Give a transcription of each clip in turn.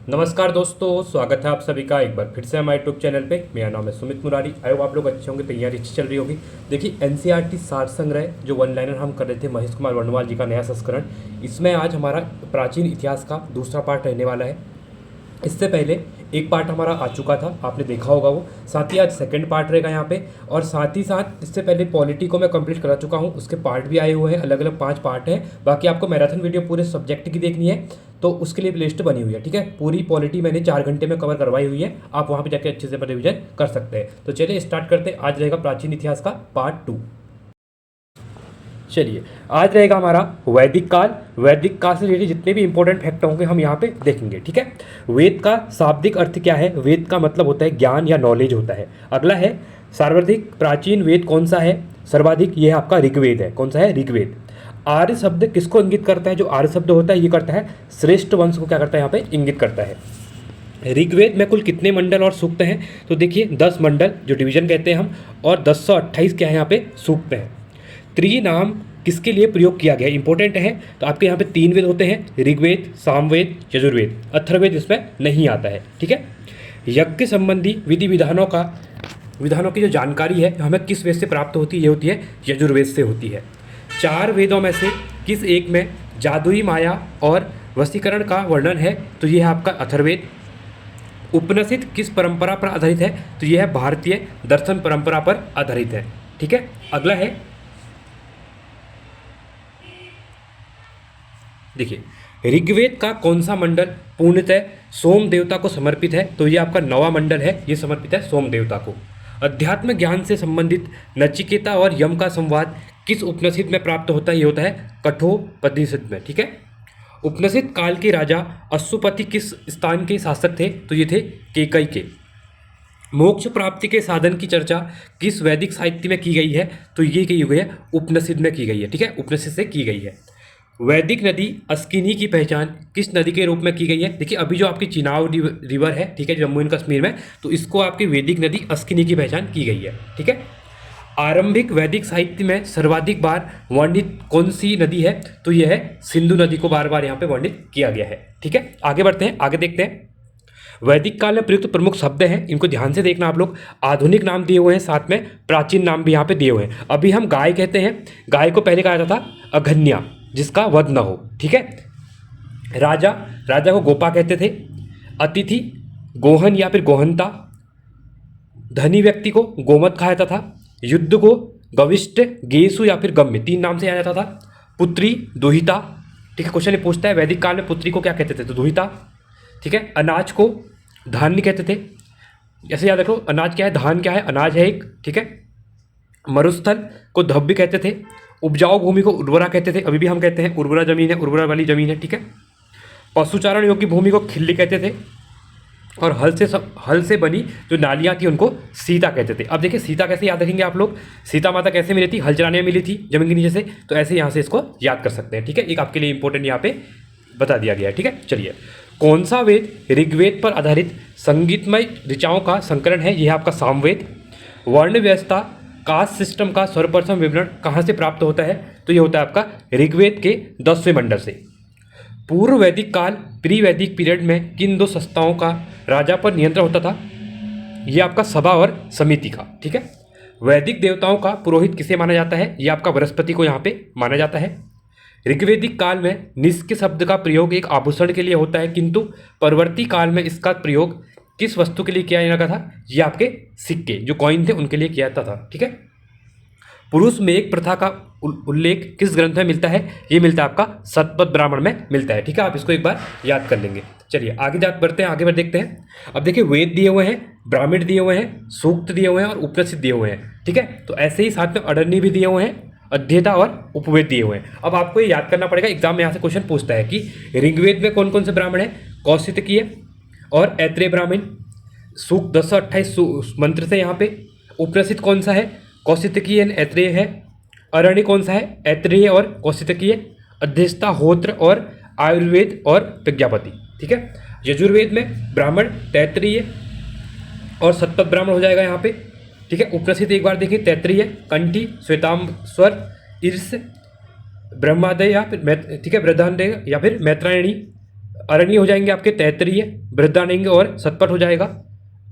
नमस्कार दोस्तों, स्वागत है आप सभी का एक बार फिर से हमारे यूट्यूब चैनल पे। मेरा नाम है सुमित मुरारी। आई होप आप लोग अच्छे होंगे, तैयारी अच्छी चल रही होगी। देखिए एनसीईआरटी सार संग्रह जो वन लाइनर हम कर रहे थे महेश कुमार वर्णवाल जी का नया संस्करण, इसमें आज हमारा प्राचीन इतिहास का दूसरा पार्ट रहने वाला है। इससे पहले एक पार्ट हमारा आ चुका था, आपने देखा होगा वो। साथ ही आज सेकंड पार्ट रहेगा यहाँ पे, और साथ ही साथ इससे पहले पॉलिटी को मैं कंप्लीट करा चुका हूँ, उसके पार्ट भी आए हुए हैं। अलग अलग 5 पार्ट हैं। बाकी आपको मैराथन वीडियो पूरे सब्जेक्ट की देखनी है तो उसके लिए लिस्ट बनी हुई है, ठीक है। पूरी पॉलिटी मैंने 4 घंटे में कवर करवाई हुई है, आप वहाँ पर जाकर अच्छे से रिविजन कर सकते हैं। तो चलिए स्टार्ट करते हैं। आज रहेगा प्राचीन इतिहास का पार्ट 2। चलिए आज रहेगा हमारा वैदिक काल। वैदिक काल से रिलेटेड जितने भी इंपॉर्टेंट फैक्ट होंगे हम यहाँ पे देखेंगे, ठीक है। वेद का शाब्दिक अर्थ क्या है? वेद का मतलब होता है ज्ञान या नॉलेज होता है। अगला है सर्वाधिक प्राचीन वेद कौन सा है? सर्वाधिक, ये आपका ऋग्वेद है। कौन सा है? ऋग्वेद। आर्य शब्द किसको इंगित करता है? जो आर्य शब्द होता है ये करता है श्रेष्ठ वंश को क्या करता है यहाँ पे? इंगित करता है। ऋग्वेद में कुल कितने मंडल और सूक्त हैं? तो देखिए 10 मंडल जो डिवीजन कहते हैं हम, और 1028 क्या है यहाँ पे? सूक्त हैं। त्रिनाम किसके लिए प्रयोग किया गया? इंपॉर्टेंट है। तो आपके यहाँ पे 3 वेद होते हैं, ऋग्वेद, सामवेद, यजुर्वेद। अथर्ववेद इसमें नहीं आता है, ठीक है। यज्ञ संबंधी विधानों की जो जानकारी है हमें किस वेद से प्राप्त होती है? ये होती है यजुर्वेद से होती है। 4 वेदों में से किस एक में जादुई माया और वशीकरण का वर्णन है? तो ये है आपका अथर्ववेद। उपनिषद किस परंपरा पर आधारित है? तो यह है भारतीय दर्शन परंपरा पर आधारित है, ठीक है। अगला है, देखिए ऋग्वेद का कौन सा मंडल पूर्णतः सोम देवता को समर्पित है? तो ये आपका 9वां मंडल है, ये समर्पित है सोम देवता को। अध्यात्म ज्ञान से संबंधित नचिकेता और यम का संवाद किस उपनिषद में प्राप्त होता है? ये होता है कठोपनिषद में, ठीक है। उपनिषद काल के राजा अश्वपति किस स्थान के शासक थे? तो ये थे केकई के। मोक्ष प्राप्ति के साधन की चर्चा किस वैदिक साहित्य में की गई है? तो ये की गई है उपनिषद में की गई है, ठीक है। उपनिषद से की गई है। वैदिक नदी अस्किनी की पहचान किस नदी के रूप में की गई है? देखिए अभी जो आपकी चिनाब रिवर है, ठीक है, जम्मू एंड कश्मीर में, तो इसको आपकी वैदिक नदी अस्किनी की पहचान की गई है, ठीक है। आरंभिक वैदिक साहित्य में सर्वाधिक बार वर्णित कौन सी नदी है? तो यह है सिंधु नदी को बार बार यहाँ पे वर्णित किया गया है, ठीक है। आगे बढ़ते हैं, आगे देखते हैं। वैदिक काल में प्रयुक्त प्रमुख शब्द हैं, इनको ध्यान से देखना आप लोग। आधुनिक नाम दिए हुए हैं, साथ में प्राचीन नाम भी यहाँ पे दिए हुए हैं। अभी हम गाय कहते हैं, गाय को पहले कहा जाता था अघन्या, जिसका वध न हो, ठीक है। राजा, राजा को गोपा कहते थे। अतिथि गोहन या फिर गोहनता। धनी व्यक्ति को गोमत कहा जाता था। युद्ध को गविष्ट, गेसु या फिर गम्य, 3 नाम से जाना जाता था। पुत्री दुहिता, ठीक है। क्वेश्चन ये पूछता है वैदिक काल में पुत्री को क्या कहते थे? तो दुहिता, ठीक है। अनाज को धान्य कहते थे। ऐसे याद रखो, अनाज क्या है, धान क्या है, अनाज है एक, ठीक है। मरुस्थल को धव्य कहते थे। उपजाऊ भूमि को उर्वरा कहते थे, अभी भी हम कहते हैं उर्वरा जमीन है, उर्वरा वाली जमीन है, ठीक है। पशुचारण योग्य भूमि को खिल्ली कहते थे। और हल से बनी जो नालियाँ थी उनको सीता कहते थे। अब देखिए सीता कैसे याद रखेंगे आप लोग? सीता माता कैसे मिली थी? हल चलाने में मिली थी जमीन के नीचे से, तो ऐसे यहाँ से इसको याद कर सकते हैं, ठीक है। एक आपके लिए इंपॉर्टेंट यहाँ पे बता दिया गया है, ठीक है। चलिए, कौन सा वेद ऋग्वेद पर आधारित संगीतमय ऋचाओं का संकलन है? यह आपका सामवेद। वर्ण व्यवस्था कास्ट सिस्टम का सर्वप्रथम विवरण कहाँ से प्राप्त होता है? तो ये होता है आपका ऋग्वेद के 10वें मंडल से। पूर्व वैदिक काल प्री वैदिक पीरियड में किन 2 संस्थाओं का राजा पर नियंत्रण होता था? ये आपका सभा और समिति का, ठीक है। वैदिक देवताओं का पुरोहित किसे माना जाता है? ये आपका बृहस्पति को यहाँ पे माना जाता है। ऋग्वेदिक काल में निष्क शब्द का प्रयोग एक आभूषण के लिए होता है, किंतु परवर्ती काल में इसका प्रयोग किस वस्तु के लिए किया जाता था? ये आपके सिक्के जो कॉइन थे उनके लिए किया जाता था, ठीक है। पुरुष में एक प्रथा का उल्लेख किस ग्रंथ में मिलता है? ये मिलता है आपका शतपथ ब्राह्मण में मिलता है, ठीक है। आप इसको एक बार याद कर लेंगे। चलिए आगे बढ़ते हैं, आगे बढ़ देखते हैं। अब देखिए वेद दिए हुए हैं, ब्राह्मण दिए हुए हैं, सूक्त दिए हुए हैं और उपनिषद दिए हुए हैं, ठीक है। तो ऐसे ही साथ में अडर्णी भी दिए हुए हैं, अध्येता और उपवेद दिए हुए हैं। अब आपको ये याद करना पड़ेगा, एग्जाम में यहाँ से क्वेश्चन पूछता है कि ऋग्वेद में कौन कौन से ब्राह्मण है? कौशितकीय और ऐत्रेय ब्राह्मण। सूक्त 1028 मंत्र से यहाँ पे। उपनिषद कौन सा है? कौशितकीय ऐत्रेय है। अरण्य कौन सा है? ऐत्रेय और कौशितकीय। अध्येता होत्र और आयुर्वेद और प्रज्ञापति, ठीक है। यजुर्वेद में ब्राह्मण तैत्रीय और शतपथ ब्राह्मण हो जाएगा यहाँ पे, ठीक है। उपनिषद एक बार देखिए, तैत्रीय, कंठी, श्वेतांबर, ईर्ष, ब्रह्मादय या फिर ठीक है, बृहदारण्यक या फिर मैत्रायणी, अरण्य हो जाएंगे आपके तैतरीय, बृहदारण्य और सतपथ हो जाएगा।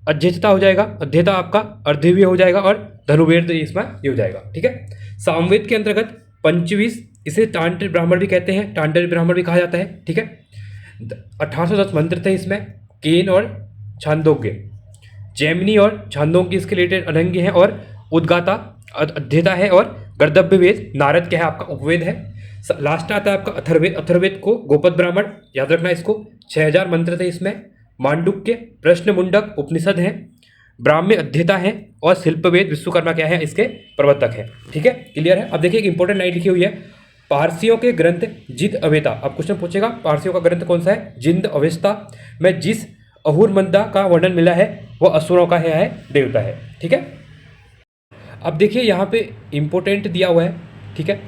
अध्येता हो जाएगा, अध्येता आपका अर्धव्य हो जाएगा, और धनुर्वेद इसमें ये हो जाएगा। ठीक है। सामवेद के अंतर्गत पंचवीस, इसे तांत्रिक ब्राह्मण भी कहते हैं, तांत्रिक ब्राह्मण भी कहा जाता है। ठीक है। 1810 मंत्र थे इसमें, केन और छांदोग्य, जैमिनी और छांदोग्य इसके रिलेटेड अनंग्य है, और उद्गाता अध्येता है, और गर्दभ्य वेद नारद क्या है आपका उपवेद है। लास्ट आता है आपका अथर्वेद, अथर्वेद को गोपद ब्राह्मण याद रखना इसको। 6000 मंत्र थे इसमें। मांडुक्य, प्रश्न मुंडक उपनिषद हैं, ब्राह्म्य अध्येता है, और शिल्पवेद विश्वकर्मा क्या है इसके प्रवर्तक है। ठीक है, क्लियर है। अब देखिए एक इंपॉर्टेंट लाइन लिखी हुई है, पारसियों के ग्रंथ जिद अवेता। अब क्वेश्चन पूछेगा पारसियों का ग्रंथ कौन सा है, जिंद अवेस्ता में जिस अहुरमंदा का वर्णन मिला है वह असुरों का है देवता है। ठीक है। अब देखिए यहाँ पे इंपॉर्टेंट दिया हुआ है। ठीक है।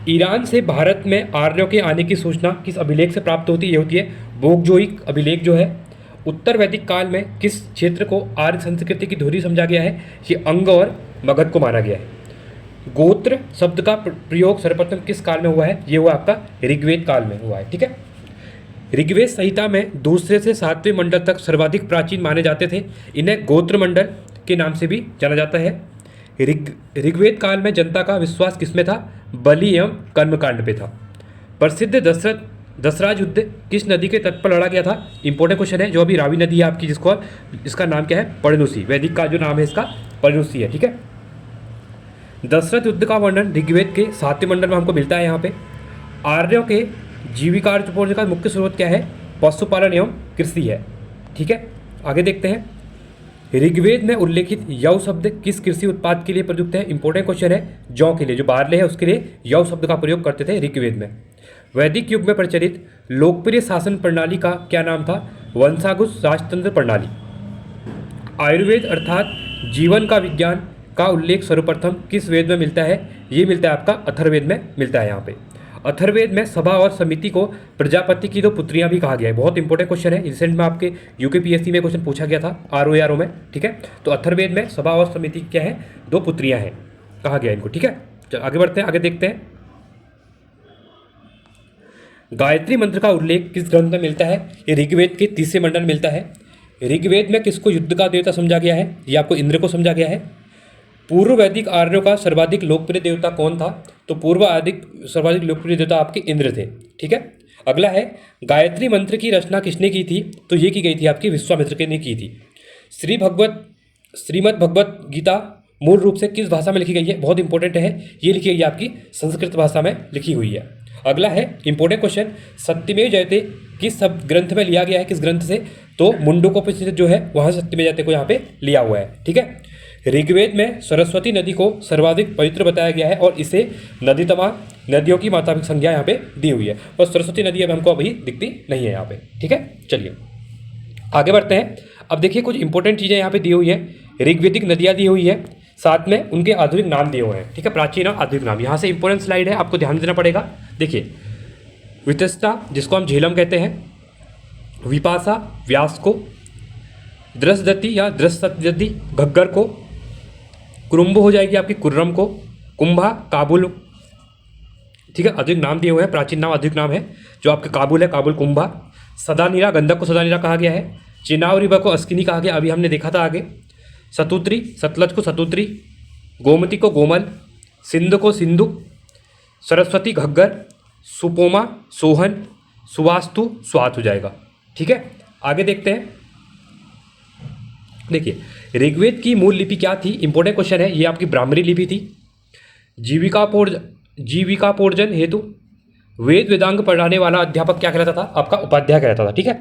ईरान से भारत में आर्यों के आने की सूचना किस अभिलेख से प्राप्त होती है, ये होती है बोगजोइक अभिलेख जो है। उत्तर वैदिक काल में किस क्षेत्र को आर्य संस्कृति की धुरी समझा गया है, ये अंग और मगध को माना गया है। गोत्र शब्द का प्रयोग सर्वप्रथम किस काल में हुआ है, ये हुआ आपका ऋग्वेद काल में हुआ है। ठीक है। ऋग्वेद संहिता में दूसरे से 7वें मंडल तक सर्वाधिक प्राचीन माने जाते थे, इन्हें गोत्र मंडल के नाम से भी जाना जाता है। ऋग्वेद काल में जनता का विश्वास किसमें था, बलि एवं कर्मकांड पे था। प्रसिद्ध दसराज युद्ध किस नदी के तट पर लड़ा गया था, इंपॉर्टेंट क्वेश्चन है। जो अभी रावी नदी है आपकी, जिसको इसका नाम क्या है, पर्णुसी, वैदिक का जो नाम है इसका पर्णुसी है। ठीक है। दशरथ युद्ध का वर्णन ऋग्वेद के 7वें मंडल में हमको मिलता है। यहाँ पे आर्यों के जीविकार्जोपार्जन का मुख्य स्रोत क्या है, पशुपालन एवं कृषि है। ठीक है। आगे देखते हैं, ऋग्वेद में उल्लेखित यव शब्द किस कृषि उत्पाद के लिए प्रयुक्त है, इंपॉर्टेंट क्वेश्चन है। जौ के लिए, जो बारले है उसके लिए यव शब्द का प्रयोग करते थे ऋग्वेद में। वैदिक युग में प्रचलित लोकप्रिय शासन प्रणाली का क्या नाम था, वंशागुस राजतंत्र प्रणाली। आयुर्वेद अर्थात जीवन का विज्ञान का उल्लेख सर्वप्रथम किस वेद में मिलता है, ये मिलता है आपका अथर्ववेद में मिलता है। यहाँ पे अथर्ववेद में सभा और समिति को प्रजापति की दो पुत्रियां भी कहा गया है। बहुत इंपॉर्टेंट क्वेश्चन है, रिसेंट में आपके यूकेपीएससी में क्वेश्चन पूछा गया था आरओ में। ठीक है। तो अथर्ववेद में सभा और समिति क्या है, दो पुत्रियां हैं कहा गया इनको। ठीक है। चलो आगे बढ़ते हैं, आगे देखते हैं। गायत्री मंत्र का उल्लेख किस ग्रंथ में मिलता है, ये ऋग्वेद के 30वें मंडल में मिलता है। ऋग्वेद में किसको युद्ध का देवता समझा गया है, ये आपको इंद्र को समझा गया है। पूर्व वैदिक आर्यों का सर्वाधिक लोकप्रिय देवता कौन था, तो सर्वाधिक लोकप्रिय देवता आपके इंद्र थे। ठीक है। अगला है, गायत्री मंत्र की रचना किसने की थी, तो ये की गई थी आपकी विश्वामित्र के ने की थी। श्रीमद् भगवत गीता मूल रूप से किस भाषा में लिखी गई है, बहुत इंपॉर्टेंट है, ये लिखी गई है आपकी संस्कृत भाषा में लिखी हुई है। अगला है इंपॉर्टेंट क्वेश्चन, सत्यमेव जयते किस सब ग्रंथ में लिया गया है, किस ग्रंथ से, तो मुंडकोपनिषद जो है वहाँ से सत्यमेव जयते को यहाँ पे लिया हुआ है। ठीक है। ऋग्वेद में सरस्वती नदी को सर्वाधिक पवित्र बताया गया है, और इसे नदियों की माता की संज्ञा यहाँ पे दी हुई है। और सरस्वती नदी अब हमको अभी दिखती नहीं है यहाँ पे। ठीक है। चलिए आगे बढ़ते हैं। अब देखिए कुछ इंपॉर्टेंट चीज़ें यहाँ पे दी हुई है। ऋग्वेदिक नदियाँ दी हुई है, साथ में उनके आधुनिक नाम दिए हुए हैं। ठीक है। प्राचीन और आधुनिक नाम, यहाँ से इंपॉर्टेंट स्लाइड है, आपको ध्यान देना पड़ेगा। देखिए, वितस्ता जिसको हम झेलम कहते हैं, विपाशा व्यास को, दृशदति या दृशदति घग्गर को, कुरुम्ब हो जाएगी आपकी कुर्रम को, कुंभा काबुल। ठीक है। आधुनिक नाम दिए हुए हैं, प्राचीन नाम आधुनिक नाम है। जो आपके काबुल है, काबुल कुंभा। सदानीरा, गंधक को सदानीरा कहा गया है। चिनाव रिवर को अस्किनी कहा गया, अभी हमने देखा था आगे। सतुत्री, सतलज को सतुत्री। गोमती को गोमल। सिंधु को सिंधु। सरस्वती घग्गर। सुपोमा सोहन। सुवास्तु स्वात हो जाएगा। ठीक है। आगे देखते हैं। देखिए, ऋग्वेद की मूल लिपि क्या थी, इंपॉर्टेंट क्वेश्चन है, ये आपकी ब्राह्मणी लिपि थी। जीविकापोर्जन हेतु वेद वेदांग पढ़ाने वाला अध्यापक क्या कहलाता था, आपका उपाध्याय कहलाता था। ठीक है।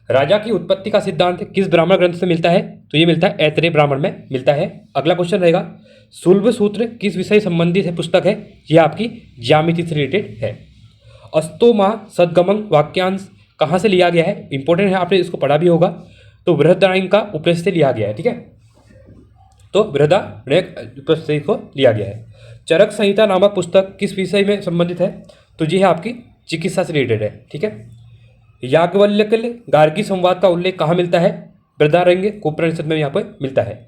राजा की उत्पत्ति का सिद्धांत किस ब्राह्मण ग्रंथ से मिलता है, तो ये मिलता है ऐतरेय ब्राह्मण में मिलता है। अगला क्वेश्चन रहेगा, सुलभ सूत्र किस विषय संबंधित है पुस्तक है, ये आपकी ज्यामिति से रिलेटेड है। अस्तोमा सद्गमन वाक्यांश कहाँ से लिया गया है, इंपॉर्टेंट है, आपने इसको पढ़ा भी होगा। तो बृहदारण्यक का उपनिषद से लिया गया है। ठीक है। तो बृहदारण्यक उपनिषद से इसको लिया गया है। चरक संहिता नामक पुस्तक किस विषय में संबंधित है, तो ये है आपकी चिकित्सा से रिलेटेड है। ठीक है। याज्ञवल्क्य गार्गी संवाद का उल्लेख कहाँ मिलता है, बृहदारण्यक उपनिषद में यहाँ पर मिलता है।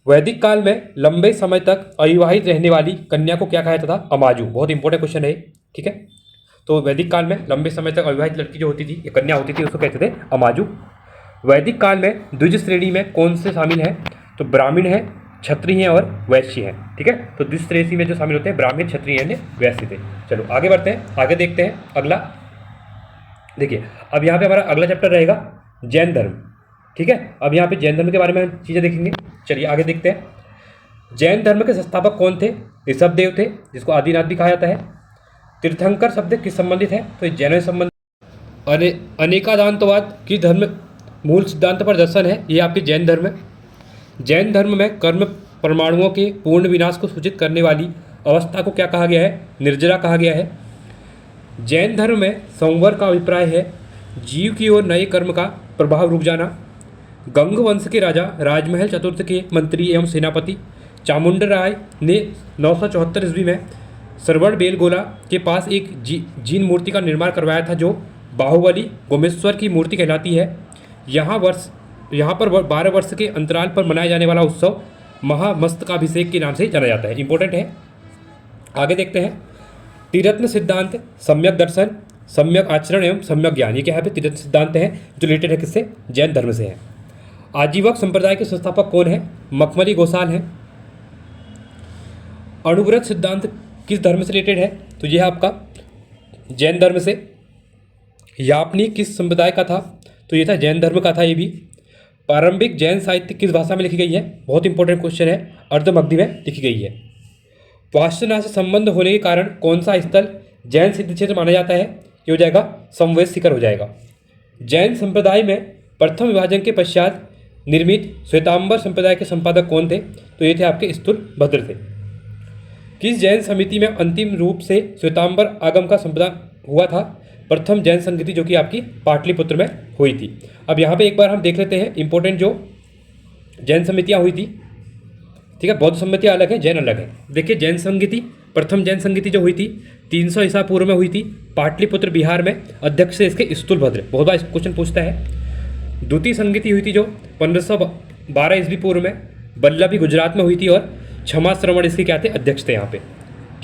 वैदिक काल में लंबे समय तक अविवाहित रहने वाली कन्या को क्या कहा जाता था, अमाजु। बहुत इंपॉर्टेंट क्वेश्चन है। ठीक है। तो वैदिक काल में लंबे समय तक अविवाहित लड़की जो होती थी, ये कन्या होती थी, उसको कहते थे अमाजु। वैदिक काल में द्विज श्रेणी में कौन से शामिल हैं? तो ब्राह्मण है, क्षत्रिय हैं और वैश्य हैं। ठीक है, तो द्विज श्रेणी में जो शामिल होते हैं ब्राह्मण, क्षत्रिय हैं, वैश्य थे। चलो आगे बढ़ते हैं, आगे देखते हैं अगला। देखिए अब यहाँ पे हमारा अगला चैप्टर रहेगा जैन धर्म। ठीक है, अब यहाँ पे जैन धर्म के बारे में हम चीज़ें देखेंगे। चलिए आगे देखते हैं। जैन धर्म के संस्थापक कौन थे? ऋषभदेव थे, जिसको आदिनाथ भी कहा जाता है। तीर्थंकर शब्द किस संबंधित है? तो जैन से संबंधित। अनेकादांतवाद की धर्म मूल सिद्धांत पर दर्शन है, ये आपके जैन धर्म है। जैन धर्म में कर्म परमाणुओं के पूर्ण विनाश को सूचित करने वाली अवस्था को क्या कहा गया है? निर्जरा कहा गया है। जैन धर्म में संवर का अभिप्राय है जीव की ओर नए कर्म का प्रभाव रुक जाना। गंग वंश के राजा राजमहल चतुर्थ के मंत्री एवं सेनापति चामुंडा राय ने 974 ईस्वी में श्रवण बेलगोला के पास एक जीन मूर्ति का निर्माण करवाया था, जो बाहुबली गोमेश्वर की मूर्ति कहलाती है। यहाँ पर 12 वर्ष के अंतराल पर मनाया जाने वाला उत्सव महामस्तकाभिषेक के नाम से जाना जाता है। इंपॉर्टेंट है। आगे देखते हैं। त्रिरत्न सिद्धांत, सम्यक दर्शन, सम्यक आचरण एवं सम्यक ज्ञान, ये क्या है? त्रिरत्न सिद्धांत है जो रिलेटेड है किससे? जैन धर्म से है। आजीवक संप्रदाय के संस्थापक कौन है? मखमली गोसाल हैं। अणुव्रत सिद्धांत किस धर्म से रिलेटेड है? तो यह आपका जैन धर्म से। यापनी किस संप्रदाय का था? तो ये था जैन धर्म का था ये भी। प्रारंभिक जैन साहित्य किस भाषा में लिखी गई है? बहुत इंपॉर्टेंट क्वेश्चन है, अर्धमगधी में लिखी गई है। पार्श्वनाथ से संबंध होने के कारण कौन सा स्थल जैन सिद्ध क्षेत्र माना जाता है? ये हो जाएगा समवेत शिखर हो जाएगा। जैन संप्रदाय में प्रथम विभाजन के पश्चात निर्मित श्वेतांबर संप्रदाय के संपादक कौन थे? तो ये थे आपके स्थूलभद्र थे। किस जैन समिति में अंतिम रूप से श्वेतांबर आगम का संपादन हुआ था? प्रथम जैन संगति जो कि आपकी पाटलिपुत्र में हुई थी। अब यहाँ पे एक बार हम देख लेते हैं इंपॉर्टेंट जो जैन समितियाँ हुई थी। ठीक है, बौद्ध समितियाँ अलग है, जैन अलग है। देखिए जैन संगति, प्रथम जैन संगति जो हुई थी 300 ईसा पूर्व में हुई थी, पाटलिपुत्र बिहार में। अध्यक्ष से इसके स्थूलभद्र, बहुत बार क्वेश्चन पूछता है। द्वितीय संगति हुई थी जो 1512 ईस्वी पूर्व में, बल्लभी गुजरात में हुई थी, और क्षमा श्रवण इसके क्या थे? अध्यक्ष थे यहाँ पे।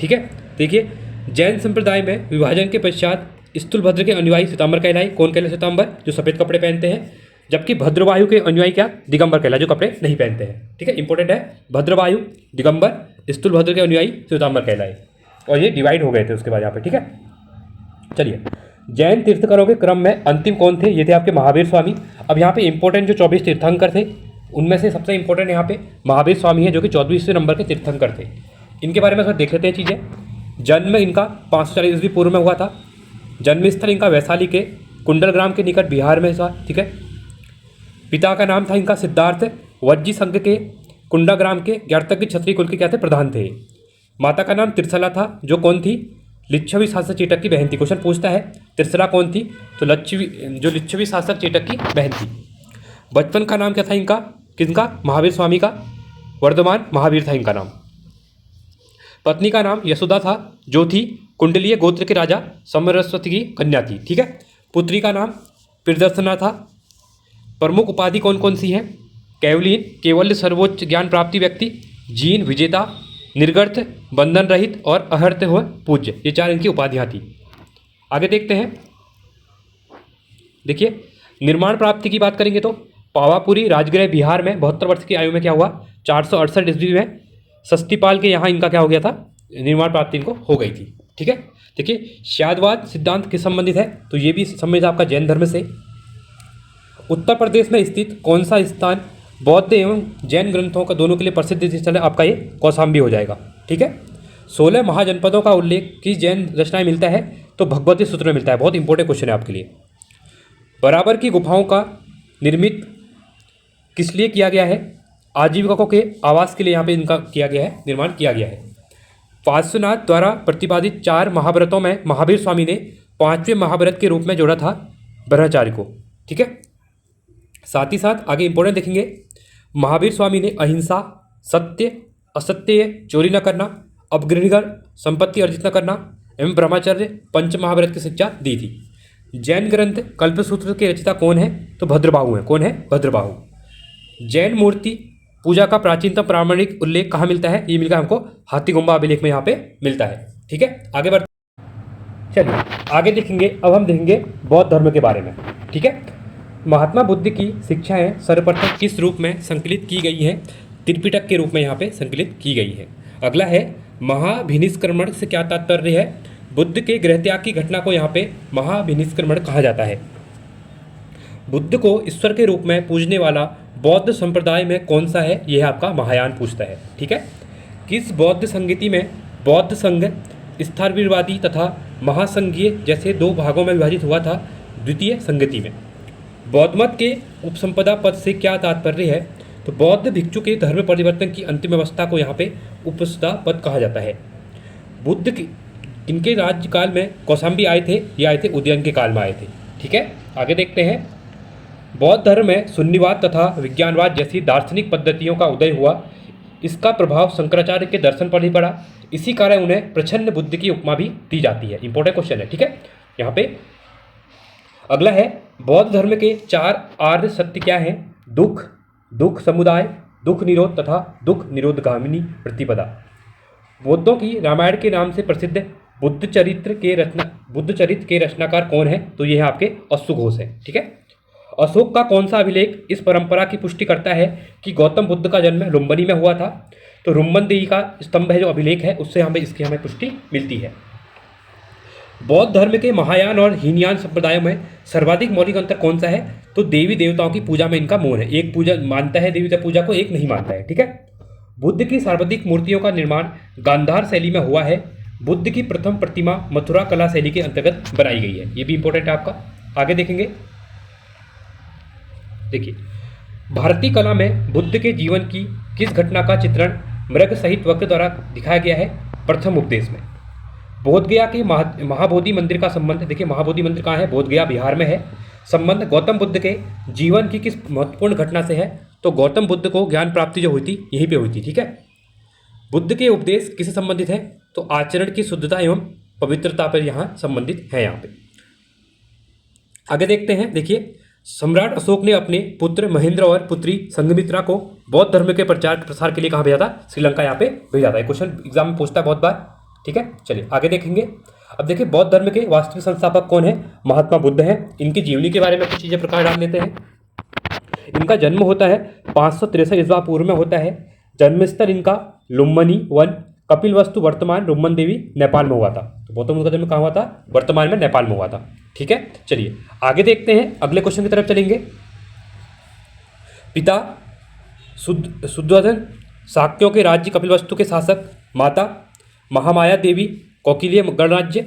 ठीक है, देखिए जैन संप्रदाय में विभाजन के पश्चात स्थूलभद्र के अनुयायी श्वेतांबर कहलाए। कौन कहलाए? श्वेतांबर, जो सफ़ेद कपड़े पहनते हैं। जबकि भद्रवायु के अनुयायी क्या? दिगंबर कहलाए, जो कपड़े नहीं पहनते हैं। ठीक है, इंपॉर्टेंट है। भद्रवायु, दिगंबर, स्थूलभद्र के अनुयायी श्वेतांबर कहलाए, और ये डिवाइड हो गए थे उसके बाद यहाँ पे। ठीक है, चलिए जैन तीर्थंकरों के क्रम में अंतिम कौन थे? ये थे आपके महावीर स्वामी। अब यहाँ पे इंपॉर्टेंट जो 24 तीर्थंकर थे उनमें से सबसे इंपॉर्टेंट यहाँ पे महावीर स्वामी है, जो कि 24वें नंबर के तीर्थंकर थे। इनके बारे में थोड़ा देख लेते हैं चीज़ें। जन्म इनका 540 ईस्वी पूर्व में हुआ था। जन्मस्थल इनका वैशाली के कुंडलग्राम के निकट बिहार में था। ठीक है, पिता का नाम था इनका सिद्धार्थ, वज्जी संघ के कुंडाग्राम के ज्ञातज्ञ क्षत्रिय कुल के क्या थे? प्रधान थे। माता का नाम त्रिशला था, जो कौन थी? लिच्छवी शासक चेटक की बहन थी। क्वेश्चन पूछता है त्रिशला कौन थी? तो लिच्छवी शासक चेटक की बहन थी। बचपन का नाम क्या था इनका? किसका? महावीर स्वामी का। वर्धमान महावीर था इनका नाम। पत्नी का नाम यशोदा था, जो थी कुंडलीय गोत्र के राजा समरस्वती की कन्या थी। ठीक है, पुत्री का नाम प्रियदर्शना था। प्रमुख उपाधि कौन कौन सी हैं? कैवलीन, केवल सर्वोच्च ज्ञान प्राप्ति व्यक्ति, जीन, विजेता, निर्गर्थ, बंधन रहित, और अहर्त हुए पूज्य, ये 4 इनकी उपाधियाँ थी। आगे देखते हैं। देखिए निर्माण प्राप्ति की बात करेंगे तो पावापुरी राजगृह बिहार में 72 वर्ष की आयु में क्या हुआ? 468 ईस्वी में सस्तीपाल के यहाँ इनका क्या हो गया था? निर्माण प्राप्ति इनको हो गई थी। ठीक है, देखिए शादवाद सिद्धांत किस संबंधित है? तो ये भी संबंधित आपका जैन धर्म से। उत्तर प्रदेश में स्थित कौन सा स्थान बौद्ध एवं जैन ग्रंथों का दोनों के लिए प्रसिद्ध स्थल है? आपका ये कौशाम्बी हो जाएगा। ठीक है, 16 महाजनपदों का उल्लेख किस जैन रचना में मिलता है? तो भगवती सूत्र में मिलता है। बहुत इंपॉर्टेंट क्वेश्चन है आपके लिए। बराबर की गुफाओं का निर्मित किस लिए किया गया है? आजीविकों के आवास के लिए यहाँ पे इनका किया गया है, निर्माण किया गया है। पार्श्वनाथ द्वारा प्रतिपादित 4 महाव्रतों में महावीर स्वामी ने 5वें महाव्रत के रूप में जोड़ा था ब्रह्मचार्य को। ठीक है, साथ ही साथ आगे इंपॉर्टेंट देखेंगे। महावीर स्वामी ने अहिंसा, सत्य, असत्य, चोरी न करना, अपगृहगण, संपत्ति अर्जित न करना एवं ब्रह्मचर्य 5 महाव्रत की शिक्षा दी थी। जैन ग्रंथ कल्पसूत्र के रचयिता कौन है? तो भद्रबाहु है। कौन है? भद्रबाहु। जैन मूर्ति पूजा का प्राचीनतम प्रामाणिक उल्लेख कहाँ मिलता है? ये मिलता है हमको हाथीगुम्बा अभिलेख में यहाँ पे मिलता है। ठीक है, आगे बढ़ते। चलिए आगे देखेंगे। अब हम देखेंगे बौद्ध धर्म के बारे में, ठीक है। महात्मा बुद्ध की शिक्षाएं सर्वप्रथम किस रूप में संकलित की गई हैं? त्रिपिटक के रूप में यहाँ पे संकलित की गई है। अगला है महाभिनिष्क्रमण से क्या तात्पर्य है? बुद्ध के गृहत्याग की घटना को यहाँ पे महाभिनिष्क्रमण कहा जाता है। बुद्ध को ईश्वर के रूप में पूजने वाला बौद्ध संप्रदाय में कौन सा है? यह आपका महायान पूछता है, ठीक है। किस बौद्ध संगति में बौद्ध संघ स्थावरवादी तथा महासंघीय जैसे दो भागों में विभाजित हुआ था? द्वितीय संगति में। बौद्ध मत के उपसंपदा पद से क्या तात्पर्य है? तो बौद्ध भिक्षु के धर्म परिवर्तन की अंतिम अवस्था को यहाँ पे उपसंपदा पद कहा जाता है। बुद्ध की इनके राज्यकाल में कौशाम्बी आए थे, ये आए थे उदयन के काल में आए थे, ठीक है। आगे देखते हैं। बौद्ध धर्म में शून्यवाद तथा विज्ञानवाद जैसी दार्शनिक पद्धतियों का उदय हुआ। इसका प्रभाव शंकराचार्य के दर्शन पर ही पड़ा। इसी कारण उन्हें प्रच्छन्न बुद्ध की उपमा भी दी जाती है। इंपॉर्टेंट क्वेश्चन है, ठीक है। यहाँ पे अगला है बौद्ध धर्म के 4 आर्य सत्य क्या हैं? दुख, दुख समुदाय, दुख निरोध तथा दुख निरोधगामिनी प्रतिपदा। बौद्धों की रामायण के नाम से प्रसिद्ध बुद्ध चरित्र के रचनाकार कौन है? तो ये है आपके अश्वघोष है, ठीक है। अशोक का कौन सा अभिलेख इस परंपरा की पुष्टि करता है कि गौतम बुद्ध का जन्म लुम्बिनी में हुआ था? तो रुम्बन देवी का स्तंभ है जो अभिलेख है, उससे हमें पुष्टि मिलती है। बौद्ध धर्म के महायान और हीनयान संप्रदायों में सर्वाधिक मौलिक अंतर कौन सा है? तो देवी देवताओं की पूजा में इनका मौन है। एक पूजा मानता है देवी देवता पूजा को, एक नहीं मानता है, ठीक है। बुद्ध की सर्वाधिक मूर्तियों का निर्माण गांधार शैली में हुआ है। बुद्ध की प्रथम प्रतिमा मथुरा कला शैली के अंतर्गत बनाई गई है। ये भी इंपॉर्टेंट है आपका। आगे देखेंगे। देखिए, भारतीय कला में बुद्ध के जीवन की किस घटना का चित्रण मृग सहित वक्र द्वारा दिखाया गया है? प्रथम उपदेश में। बोधगया के महाबोधि मंदिर का संबंध, देखिए महाबोधि मंदिर कहाँ है? बोधगया बिहार में है। संबंध गौतम बुद्ध के जीवन की किस महत्वपूर्ण घटना से है? तो गौतम बुद्ध को ज्ञान प्राप्ति जो हुई थी यहीं पे हुई थी, ठीक है। बुद्ध के उपदेश किससे संबंधित है? तो आचरण की शुद्धता एवं पवित्रता पर यहाँ संबंधित है। यहाँ पे आगे देखते हैं। देखिए, सम्राट अशोक ने अपने पुत्र महेंद्र और पुत्री संघमित्रा को बौद्ध धर्म के प्रचार प्रसार के लिए कहाँ भेजा था? श्रीलंका यहाँ पे भेजा था। क्वेश्चन एग्जाम में पूछता है बहुत बार, ठीक है। चलिए आगे देखेंगे। अब देखिए, बौद्ध धर्म के वास्तविक संस्थापक कौन है? महात्मा बुद्ध हैं। इनकी जीवनी के बारे में कुछ चीज़ें प्रकाश डाल लेते हैं। इनका जन्म होता है 563 ईस्वी पूर्व में होता है। जन्मस्थल इनका लुम्बिनी वन, कपिलवस्तु वर्तमान रुम्बन देवी नेपाल में हुआ था। तो गौतम बुद्ध का जन्म कहाँ हुआ था? वर्तमान में नेपाल में हुआ था, ठीक है। चलिए आगे देखते हैं, अगले क्वेश्चन की तरफ चलेंगे। पिता शुद्धोधन शाक्यों के राज्य कपिलवस्तु के शासक। माता महामाया देवी कौकिलीय गणराज्य।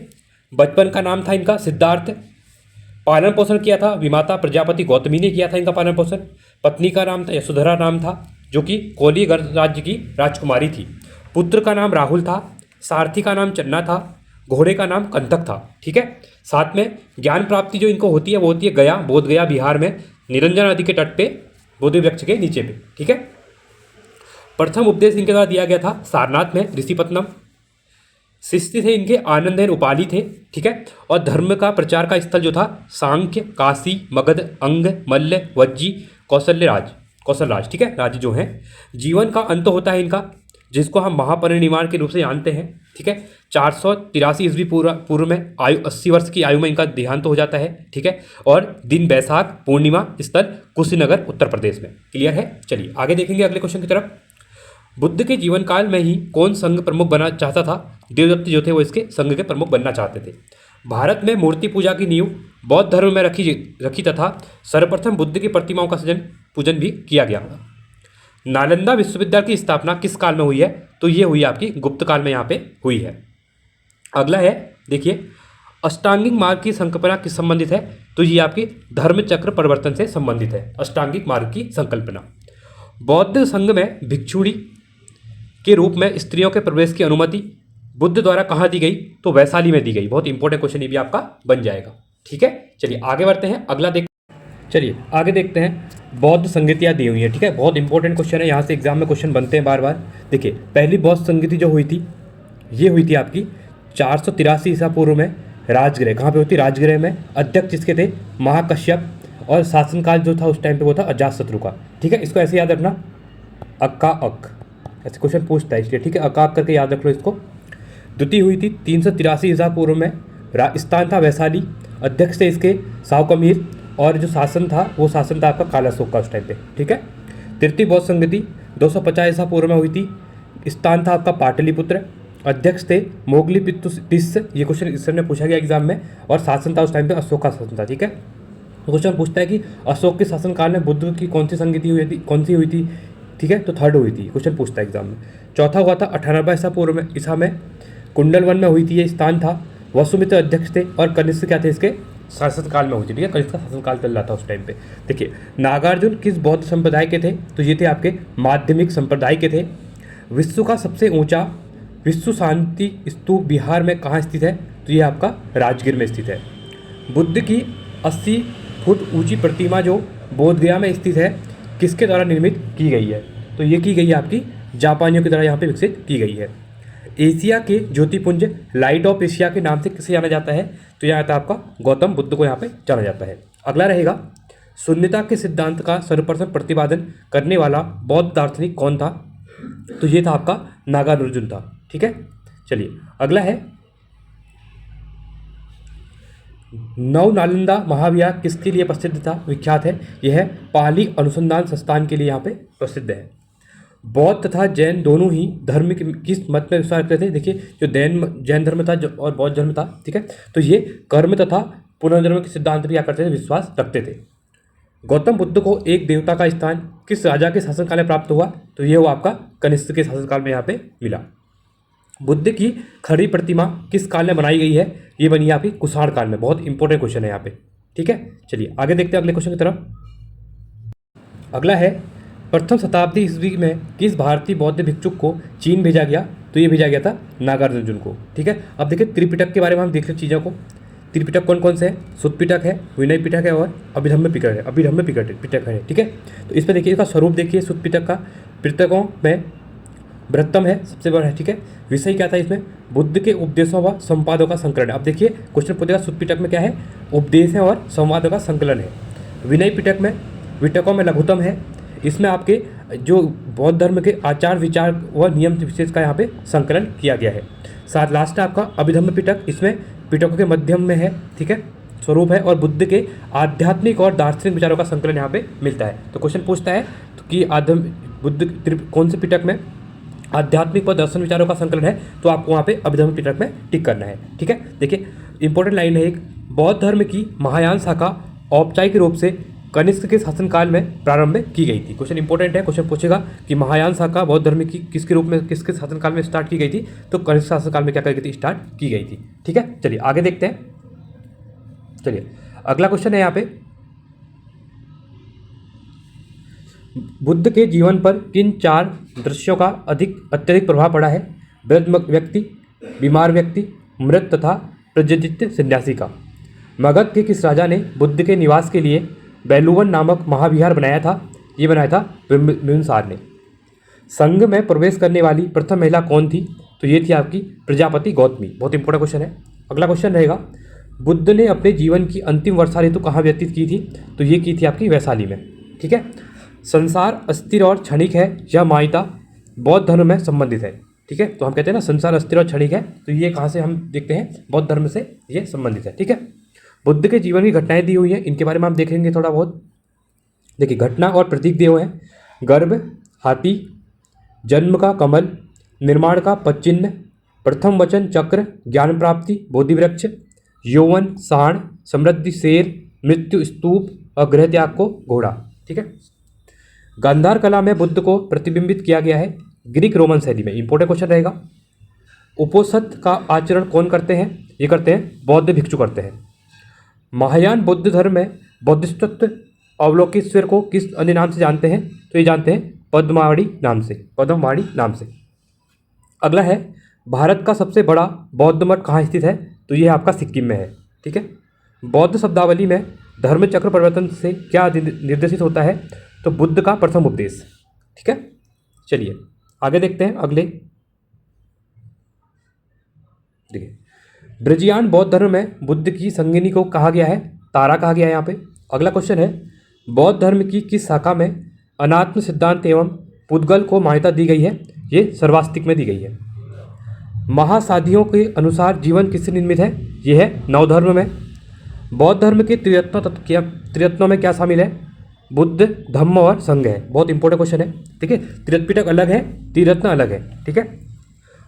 बचपन का नाम था इनका सिद्धार्थ। पालन पोषण किया था विमाता प्रजापति गौतमी ने किया था इनका पालन पोषण। पत्नी का नाम था यशोधरा नाम था, जो कि कोली गणराज्य की राजकुमारी थी। पुत्र का नाम राहुल था। सारथी का नाम चन्ना था। घोड़े का नाम कंटक था, ठीक है। साथ में ज्ञान प्राप्ति जो इनको होती है वो होती है गया, बोध गया बिहार में, निरंजन नदी के तट पे, बोधि वृक्ष के नीचे पे, ठीक है। प्रथम उपदेश इनके द्वारा दिया गया था सारनाथ में, ऋषिपत्नम। शिष्य थे इनके आनंदहन उपाली थे, ठीक है। और धर्म का प्रचार का स्थल जो था सांख्य, काशी, मगध, अंग, मल्ल, वज्जी, कौशलराज, ठीक है, राज्य जो हैं। जीवन का अंत होता है इनका, जिसको हम महापरिनिर्वाण के रूप से जानते हैं, ठीक है। 483 ईस्वी पूर्व में 80 वर्ष की आयु में इनका देहांत हो जाता है, ठीक है। और दिन बैसाख पूर्णिमा, स्थल कुशीनगर उत्तर प्रदेश में। क्लियर है। चलिए आगे देखेंगे अगले क्वेश्चन की तरफ। बुद्ध के जीवन काल में ही कौन संघ प्रमुख बनना चाहता था? देवदत्त जो थे वो इसके संघ के प्रमुख बनना चाहते थे। भारत में मूर्ति पूजा की नींव बौद्ध धर्म में रखी तथा सर्वप्रथम बुद्ध की प्रतिमाओं का पूजन भी किया गया। नालंदा विश्वविद्यालय की स्थापना किस काल में हुई है? तो ये हुई आपकी गुप्त काल में यहाँ पे हुई है। अगला है, देखिए, अष्टांगिक मार्ग की संकल्पना किस संबंधित है? तो ये आपकी धर्म चक्र परिवर्तन से संबंधित है। अष्टांगिक मार्ग की संकल्पना। बौद्ध संघ में भिक्षुणी के रूप में स्त्रियों के प्रवेश की अनुमति बुद्ध द्वारा कहाँ दी गई? तो वैशाली में दी गई। बहुत इंपॉर्टेंट क्वेश्चन ये भी आपका बन जाएगा, ठीक है। चलिए आगे बढ़ते हैं, अगला चलिए आगे देखते हैं। बौद्ध संगतियाँ दी हुई है, ठीक है। बहुत इंपॉर्टेंट क्वेश्चन है, यहाँ से एग्जाम में क्वेश्चन बनते हैं बार बार। देखिए, पहली बौद्ध संगति जो हुई थी ये हुई थी आपकी 483 ईसा पूर्व में राजगृह। कहाँ पे होती? राजगृह में। अध्यक्ष जिसके थे महाकश्यप, और शासनकाल जो था उस टाइम पे वो था अजातशत्रु का, ठीक है। इसको ऐसे याद रखना, अक्का अक, ऐसे क्वेश्चन पूछता है इसलिए, ठीक है। अकाक करके याद रख लो इसको। द्वितीय हुई थी 383 ईसा पूर्व में स्थान था वैशाली, अध्यक्ष थे इसके सावकमीर, और जो शासन था वो शासन था आपका काला अशोक का उस टाइम पे। ठीक है। तृतीय बौद्ध संगति 250 ईसा पूर्व में हुई थी। स्थान था आपका पाटलिपुत्र, अध्यक्ष थे मोगली तिस्स, ये क्वेश्चन इस समय पूछा गया एग्जाम में, और शासन था उस टाइम पे अशोक का शासन था। ठीक है। क्वेश्चन पूछता है कि अशोक के शासनकाल में बुद्ध की कौन सी संगति हुई थी, कौन सी हुई थी। ठीक है, तो थर्ड हुई थी, क्वेश्चन पूछता है एग्जाम में। चौथा हुआ था 98 ईसा पूर्व में, ईसा में कुंडलवन में हुई थी। ये स्थान था, वसुमित्र अध्यक्ष थे, और कनिष्क क्या थे इसके शासनकाल में हुई थी। ठीक है, कनिष्क का शासनकाल चल रहा था उस टाइम पे। देखिए, नागार्जुन किस बौद्ध संप्रदाय के थे, तो ये थे आपके माध्यमिक संप्रदाय के थे। विश्व का सबसे ऊंचा विश्व शांति स्तूप बिहार में कहाँ स्थित है, तो ये आपका राजगीर में स्थित है। बुद्ध की 80 फुट ऊंची प्रतिमा जो बोधगया में स्थित है, किसके द्वारा निर्मित की गई है, तो ये की गई है आपकी जापानियों के द्वारा यहाँ पे विकसित की गई है। एशिया के ज्योतिपुंज लाइट ऑफ एशिया के नाम से किसे जाना जाता है, तो यहाँ आता है आपका गौतम बुद्ध को यहाँ पे जाना जाता है। अगला रहेगा, शून्यता के सिद्धांत का सर्वप्रथम प्रतिपादन करने वाला बौद्ध दार्शनिक कौन था, तो ये था आपका नागार्जुन था। ठीक है, चलिए अगला है, नव नालंदा महाविहार किसके लिए प्रसिद्ध था, विख्यात है, यह है पाली अनुसंधान संस्थान के लिए यहाँ पे प्रसिद्ध है। बौद्ध तथा जैन दोनों ही धर्म किस मत में विश्वास करते थे, देखिए जो जैन धर्म था और बौद्ध धर्म था। ठीक है, तो ये कर्म तथा पुनर्जन्म के सिद्धांत भी क्या करते थे, विश्वास रखते थे। गौतम बुद्ध को एक देवता का स्थान किस राजा के शासनकाल में प्राप्त हुआ, तो ये हुआ आपका कनिष्क के शासनकाल में यहाँ पे मिला। बुद्ध की खड़ी प्रतिमा किस काल में बनाई गई है, ये बनी है आपकी कुषाण काल में। बहुत इंपॉर्टेंट क्वेश्चन है यहाँ पे। ठीक है, चलिए आगे देखते हैं अगले क्वेश्चन की तरफ। अगला है, प्रथम शताब्दी ईस्वी में किस भारतीय बौद्ध भिक्षुक को चीन भेजा गया, तो ये भेजा गया था नागार्जुन को। ठीक है, अब देखिए त्रिपिटक के बारे में हम देख रहे चीज़ों को। त्रिपिटक कौन कौन से हैं, सुत्त पिटक है, विनय पिटक है, और अभिधम्म पिटक है। ठीक है, तो इस पर देखिए, इसका स्वरूप देखिए सुत्त पिटक का। पिटकों में बृहत्तम है, सबसे बड़ा है। ठीक है, विषय क्या था इसमें, बुद्ध के उपदेशों व संवादों का संकलन है। अब देखिए क्वेश्चन पूछेगा, सुत्त पिटक में क्या है, उपदेश है और संवादों का संकलन है। विनय पिटकों में लघुतम है, इसमें आपके जो बौद्ध धर्म के आचार विचार व नियम विशेष का यहाँ पे संकलन किया गया है। साथ लास्ट है आपका अभिधम्म पिटक, इसमें पिटकों के मध्यम में है। ठीक है, स्वरूप है, और बुद्ध के आध्यात्मिक और दार्शनिक विचारों का संकलन यहाँ पे मिलता है। तो क्वेश्चन पूछता है तो कि बुद्ध कौन से पिटक में आध्यात्मिक और दर्शन विचारों का संकलन है, तो आपको वहाँ पे अभिधम्म पिटक में टिक करना है। ठीक है, देखिए इंपॉर्टेंट लाइन है एक, बौद्ध धर्म की महायान शाखा औपचारिक रूप से कनिष्क के शासनकाल में प्रारंभ की गई थी। क्वेश्चन इंपॉर्टेंट है, क्वेश्चन पूछेगा कि महायान शाखा बौद्ध धर्म की किसके रूप में किसके शासनकाल में स्टार्ट की गई थी, तो कनिष्क शासनकाल में क्या कर गई थी, स्टार्ट की गई थी। ठीक है, चलिए आगे देखते हैं। चलिए अगला क्वेश्चन है यहाँ पे, बुद्ध के जीवन पर किन 4 दृश्यों का अत्यधिक प्रभाव पड़ा है, वृद्ध व्यक्ति, बीमार व्यक्ति, मृत तथा प्रजजित सन्यासी का। मगध के किस राजा ने बुद्ध के निवास के लिए बेलूवन नामक महाविहार बनाया था, ये बनाया था बिंबिसार ने। संघ में प्रवेश करने वाली प्रथम महिला कौन थी, तो ये थी आपकी प्रजापति गौतमी। बहुत इंपॉर्टेंट क्वेश्चन है। अगला क्वेश्चन रहेगा, बुद्ध ने अपने जीवन की अंतिम वर्षा ऋतु कहाँ व्यतीत की थी, तो ये की थी आपकी वैशाली में। ठीक है, संसार अस्थिर और क्षणिक है, यह मान्यता बौद्ध धर्म में संबंधित है। ठीक है, तो हम कहते हैं ना संसार अस्थिर और क्षणिक है, तो ये कहाँ से हम देखते हैं, बौद्ध धर्म से ये संबंधित है। ठीक है, बुद्ध के जीवन की घटनाएं दी हुई हैं, इनके बारे में हम देखेंगे थोड़ा बहुत। देखिए घटना और प्रतीक दिए हुए हैं, गर्भ हाथी, जन्म का कमल, निर्माण का पच्चिन्ह, प्रथम वचन चक्र, ज्ञान प्राप्ति बोधि वृक्ष, यौवन सांड, समृद्धि शेर, मृत्यु स्तूप और गृह त्याग को घोड़ा। ठीक है, गांधार कला में बुद्ध को प्रतिबिंबित किया गया है ग्रीक रोमन शैली में। इंपॉर्टेंट क्वेश्चन रहेगा। उपोषद का आचरण कौन करते हैं, ये करते हैं बौद्ध भिक्षु करते हैं। महायान बौद्ध धर्म में बौद्धिष्टत्व अवलोकेश्वर को किस अन्य नाम से जानते हैं, तो ये जानते हैं पद्मवाड़ी नाम से। अगला है, भारत का सबसे बड़ा बौद्ध मठ कहाँ स्थित है, तो ये आपका सिक्किम में है। ठीक है, बौद्ध शब्दावली में धर्म चक्र परिवर्तन से क्या निर्देशित होता है, तो बुद्ध का प्रथम उपदेश। ठीक है, चलिए आगे देखते हैं अगले। देखिए ब्रजियान बौद्ध धर्म में बुद्ध की संगिनी को कहा गया है तारा कहा गया है यहाँ पे। अगला क्वेश्चन है, बौद्ध धर्म की किस शाखा में अनात्म सिद्धांत एवं पुद्गल को मान्यता दी गई है, ये सर्वास्तिक में दी गई है। महासाधियों के अनुसार जीवन किससे निर्मित है? ये है नवधर्म में। बौद्ध धर्म के त्रिरत्नों में क्या शामिल है? बुद्ध, धम्म और संघ है। बहुत इंपॉर्टेंट क्वेश्चन है, ठीक है। त्रिपिटक अलग है, त्रिरत्न अलग है, ठीक है।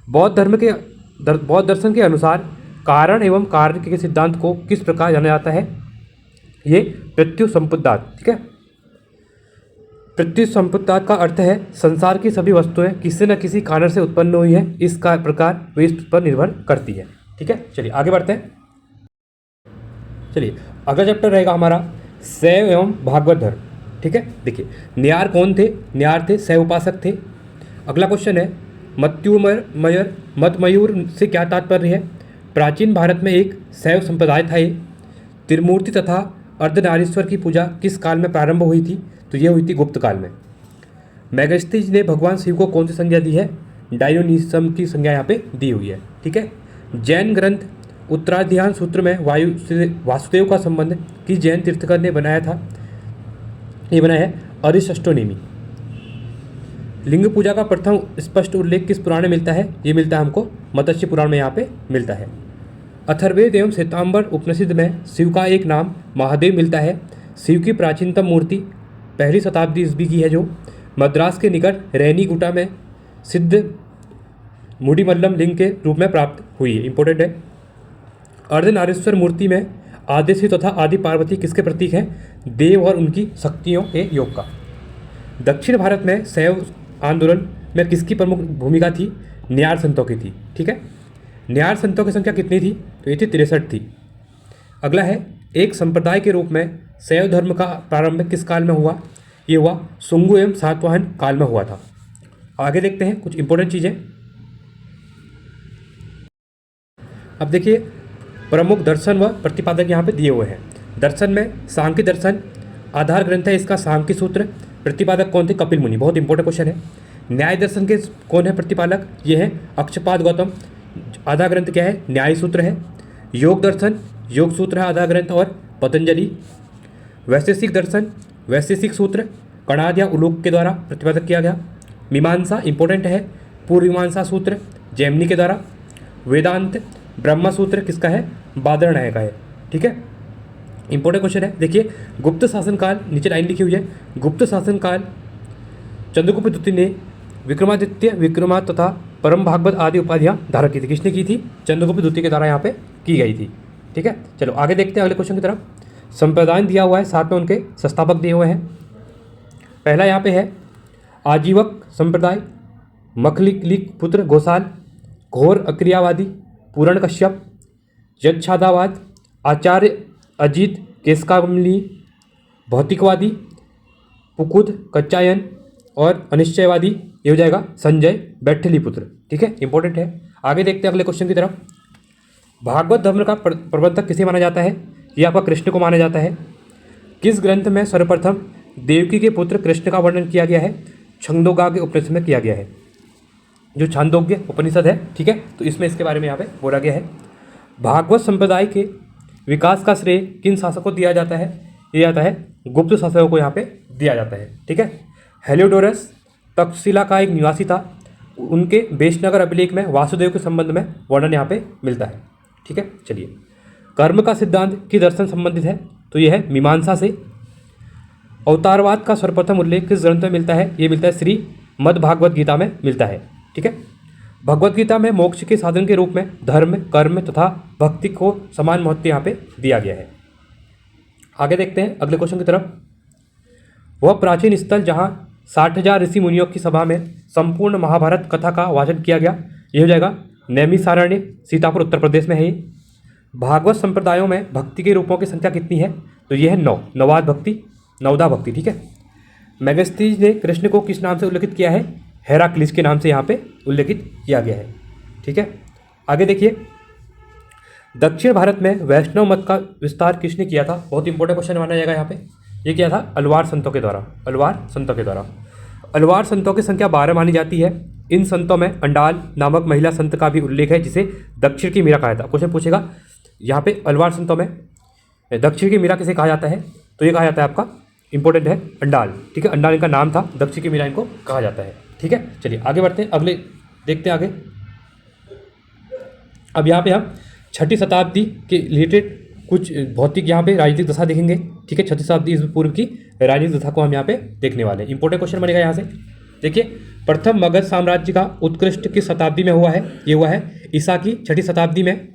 बौद्ध दर्शन के अनुसार कारण एवं कार्य के सिद्धांत को किस प्रकार जाना जाता है? ये प्रत्यु संपुद्धात, ठीक है। प्रत्यु संपुद्धात का अर्थ है संसार की सभी वस्तुएं किसी न किसी कारण से उत्पन्न हुई है, इसका प्रकार वे इस पर निर्भर करती है, ठीक है। चलिए आगे बढ़ते हैं। चलिए अगला चैप्टर रहेगा हमारा शैव एवं भागवत धर्म, ठीक है। देखिए न्यार कौन थे? न्यार थे शैव उपासक थे। अगला क्वेश्चन है मतमयूर से क्या तात्पर्य है? प्राचीन भारत में एक शैव संप्रदाय था। ये त्रिमूर्ति तथा अर्धनारीश्वर की पूजा किस काल में प्रारंभ हुई थी? तो ये हुई थी गुप्त काल में। मेगस्थनीज ने भगवान शिव को कौन सी संज्ञा दी है? डायोनिसम की संज्ञा यहाँ पे दी हुई है, ठीक है। जैन ग्रंथ उत्तराध्यान सूत्र में वासुदेव का संबंध किस जैन तीर्थकर ने बनाया था? ये बनाया है अरिष्टोनेमी। लिंग पूजा का प्रथम स्पष्ट उल्लेख किस पुराण में मिलता है? ये मिलता है हमको मत्स्य पुराण में यहाँ पे मिलता है। अथर्ववेद एवं श्वेतांबर उपनिषद में शिव का एक नाम महादेव मिलता है। शिव की प्राचीनतम मूर्ति 1वीं शताब्दी ईस्वी की है, जो मद्रास के निकट रैनीगुटा में सिद्ध मुडीमल्लम लिंग के रूप में प्राप्त हुई है। इंपॉर्टेंट है। अर्धनारीश्वर मूर्ति में आदि शिव तथा आदि पार्वती किसके प्रतीक हैं? देव और उनकी शक्तियों के योग का। दक्षिण भारत में शैव आंदोलन में किसकी प्रमुख भूमिका थी? न्यार संतों की थी, ठीक है। न्यार संतों की संख्या कितनी थी? तो ये थी 63 थी। अगला है एक संप्रदाय के रूप में शैव धर्म का प्रारंभ किस काल में हुआ? ये हुआ सुंगु एवं सातवाहन काल में हुआ था। आगे देखते हैं कुछ इंपॉर्टेंट चीज़ें। अब देखिए प्रमुख दर्शन व प्रतिपादक यहाँ पे दिए हुए हैं। दर्शन में सांख्य दर्शन आधार ग्रंथ है इसका सांख्य सूत्र। प्रतिपादक कौन थे? कपिल मुनि। बहुत इंपॉर्टेंट क्वेश्चन है। न्याय दर्शन के कौन है प्रतिपादक? ये है अक्षपाद गौतम। आधा ग्रंथ क्या है? न्याय सूत्र है। योग दर्शन योग सूत्र है आधा ग्रंथ और पतंजलि। वैशेषिक दर्शन वैशेषिक सूत्र कणाद या उलूक के द्वारा प्रतिपादक किया गया। मीमांसा इंपॉर्टेंट है पूर्व मीमांसा सूत्र जैमिनी के द्वारा। वेदांत ब्रह्मा सूत्र किसका है? बादरायण का है, ठीक है। इंपॉर्टेंट क्वेश्चन है। देखिए गुप्त शासनकाल, नीचे लाइन लिखी हुई है, गुप्त शासनकाल चंद्रगुप्त द्वितीय ने विक्रमादित्य विक्रमा तथा परम भागवत आदि उपाधियाँ धारण की थी। किसने की थी? चंद्रगुप्त द्वितीय के द्वारा यहाँ पे की गई थी, ठीक है। चलो आगे देखते हैं अगले क्वेश्चन की तरफ। संप्रदाय दिया हुआ है, साथ में उनके संस्थापक दिए हुए हैं। पहला यहाँ पे है आजीवक संप्रदाय, मखलिक पुत्र घोषाल, घोर अक्रियावादी पूरण कश्यप, यच्छादावाद आचार्य अजीत केशकामली, भौतिकवादी पुकुद कच्चायन और अनिश्चयवादी ये हो जाएगा संजय बैठलीपुत्र, ठीक है। इंपॉर्टेंट है। आगे देखते हैं अगले क्वेश्चन की तरफ। भागवत धर्म का प्रवर्तक किसे माना जाता है? ये आपका कृष्ण को माना जाता है। किस ग्रंथ में सर्वप्रथम देवकी के पुत्र कृष्ण का वर्णन किया गया है? छंदोग्य उपनिषद में किया गया है, जो छांदोग्य उपनिषद है, ठीक है। तो इसमें इसके बारे में यहाँ पे बोला गया है। भागवत संप्रदाय के विकास का श्रेय किन शासकों को दिया जाता है? ये आता है गुप्त शासकों को यहाँ पे दिया जाता है, ठीक है। हेलियोडोरस तक्षशिला का एक निवासी था। उनके बेशनगर अभिलेख में वासुदेव के संबंध में वर्णन यहाँ पे मिलता है, ठीक है। चलिए कर्म का सिद्धांत की दर्शन संबंधित है, तो यह है मीमांसा से। अवतारवाद का सर्वप्रथम उल्लेख किस ग्रंथ में मिलता है? ये मिलता है श्री मद् भागवत गीता में मिलता है, ठीक है। भगवत गीता में मोक्ष के साधन के रूप में धर्म कर्म तथा भक्ति को समान महत्व यहाँ पे दिया गया है। आगे देखते हैं अगले क्वेश्चन की तरफ। वह प्राचीन स्थल जहाँ 60,000 ऋषि मुनियों की सभा में संपूर्ण महाभारत कथा का वाचन किया गया, ये हो जाएगा नैमिषारण्य, सीतापुर उत्तर प्रदेश में है ये। भागवत संप्रदायों में भक्ति के रूपों की संख्या कितनी है? तो यह है 9, नवदा भक्ति, ठीक है। मेगस्थनीज ने कृष्ण को किस नाम से उल्लेखित किया है? हेराक्लिस के नाम से यहाँ पे उल्लेखित किया गया है, ठीक है। आगे देखिए दक्षिण भारत में वैष्णव मत का विस्तार किसने किया था? बहुत इंपॉर्टेंट क्वेश्चन माना जाएगा यहाँ पे। ये किया था अलवार संतों के द्वारा। अलवार संतों की संख्या 12 मानी जाती है। इन संतों में अंडाल नामक महिला संत का भी उल्लेख है, जिसे दक्षिण की मीरा कहा जाता है। क्वेश्चन पूछेगा यहाँ पे अलवार संतों में दक्षिण की मीरा किसे कहा जाता है? तो ये कहा जाता है आपका इंपॉर्टेंट है अंडाल, ठीक है। अंडाल इनका नाम था, दक्षिण की मीरा इनको कहा जाता है, ठीक है। चलिए आगे बढ़ते हैं, अगले देखते हैं आगे। अब यहाँ पे हम 6ठी शताब्दी के रिलेटेड कुछ भौतिक यहाँ पे राजनीतिक दशा देखेंगे। ठीक है, 6ठी शताब्दी ईस्वी पूर्व की राजनीतिक दशा को हम यहाँ पे देखने वाले हैं। इंपॉर्टेंट क्वेश्चन बनेगा यहाँ से। देखिए, प्रथम मगध साम्राज्य का उत्कृष्ट किस शताब्दी में हुआ है? ये हुआ है ईसा की 6ठी शताब्दी में।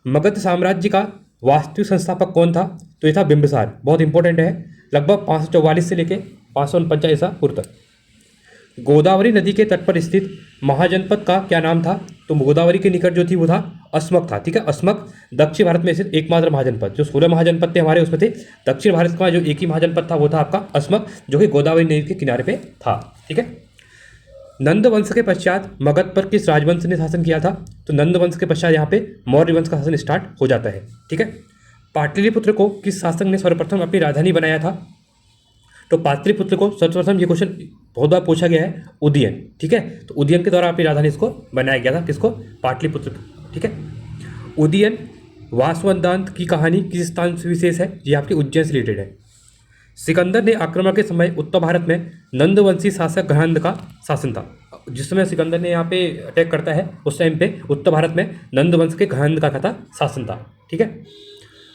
मगध साम्राज्य का वास्तविक संस्थापक कौन था? तो ये था बिंबिसार। बहुत इंपॉर्टेंट है, लगभग 544 से लेके 549 ईसा पूर्व तक। गोदावरी नदी के तट पर स्थित महाजनपद का क्या नाम था? तो गोदावरी के निकट जो थी वो था अस्मक था। ठीक है, अस्मक दक्षिण भारत में स्थित एकमात्र महाजनपद, जो 16 महाजनपद थे हमारे उसमें थे, दक्षिण भारत का जो एक ही महाजनपद था वो था आपका अस्मक, जो कि गोदावरी नदी के किनारे पे था। ठीक है, नंद वंश के पश्चात मगध पर किस राजवंश ने शासन किया था? तो नंद वंश के पश्चात यहाँ पे मौर्य वंश का शासन स्टार्ट हो जाता है। ठीक है, पाटलिपुत्र को किस शासक ने सर्वप्रथम अपनी राजधानी बनाया था? तो पाटलिपुत्र को सर्वप्रथम, ये क्वेश्चन बहुत बार पूछा गया है, उदयन। ठीक है, तो उदयन के द्वारा अपनी राजधानी इसको बनाया गया था। किसको? पाटलिपुत्र। ठीक है, उदयन वासवदत्त की कहानी किस स्थान से विशेष है? ये आपके उज्जैन से रिलेटेड है। सिकंदर ने आक्रमण के समय उत्तर भारत में नंदवंशी शासक गहनंद का शासन था। जिस समय सिकंदर ने यहाँ पे अटैक करता है उस टाइम पे उत्तर भारत में नंदवंश के गहनंद का था शासन था। ठीक है,